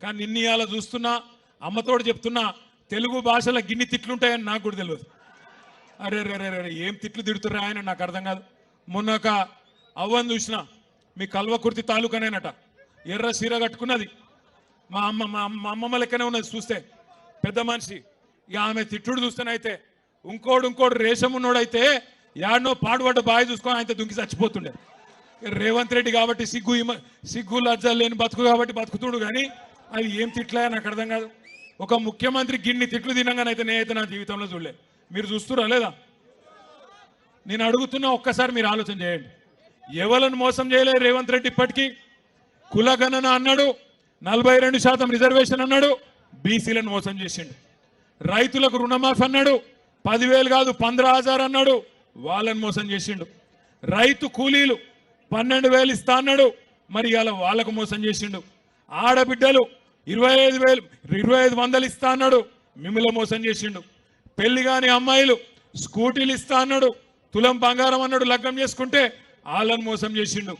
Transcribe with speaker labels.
Speaker 1: కానీ నిన్న ఇవాళ చూస్తున్నా అమ్మతోడు చెప్తున్నా తెలుగు భాషలో గిన్ని తిట్లుంటాయని నాకు కూడా తెలియదు. అరే రే రే రే ఏం తిట్లు తిడుతుర్రా ఆయన నాకు అర్థం కాదు. మొన్న ఒక అవ్వని చూసిన, మీ కల్వకుర్తి తాలూకానేనట, ఎర్ర సీర కట్టుకున్నది, మా అమ్మమ్మ లెక్కనే ఉన్నది చూస్తే, పెద్ద మనిషి. ఇక ఆమె తిట్టుడు చూస్తేనైతే ఇంకోడు రేషం ఉన్నోడైతే యాడనో పాడుపడ్డ బావి చూసుకొని ఆయన దుంకి చచ్చిపోతుండే. రేవంత్ రెడ్డి కాబట్టి సిగ్గు లజ్జ లేని బతుకు కాబట్టి బతుకుతుడు, కానీ అది ఏం తిట్లా నాకు అర్థం కాదు. ఒక ముఖ్యమంత్రి గిన్ని తిట్లు తినంగానైతే నేనైతే నా జీవితంలో చూడలే. మీరు చూస్తురా లేదా? నేను అడుగుతున్నా, ఒక్కసారి మీరు ఆలోచన చేయండి. ఎవరిని మోసం చేయలేదు రేవంత్ రెడ్డి ఇప్పటికీ. కులగణన అన్నాడు, 42% రిజర్వేషన్ అన్నాడు, బీసీలను మోసం చేసిండు. రైతులకు రుణమాఫీ అన్నాడు, 10,000 కాదు 15,000 అన్నాడు, వాళ్ళని మోసం చేసిండు. రైతు కూలీలు 12,000 ఇస్తా అన్నాడు, మరి ఇవాళ వాళ్ళకు మోసం చేసిండు. ఆడబిడ్డలు 25,000 ఇస్తా అన్నాడు, మిమ్మల్ని మోసం చేసిండు. పెళ్లి కాని అమ్మాయిలు స్కూటీలు ఇస్తా అన్నాడు, తులం బంగారం అన్నాడు, లగ్నం చేసుకుంటే వాళ్ళని మోసం చేసిండు.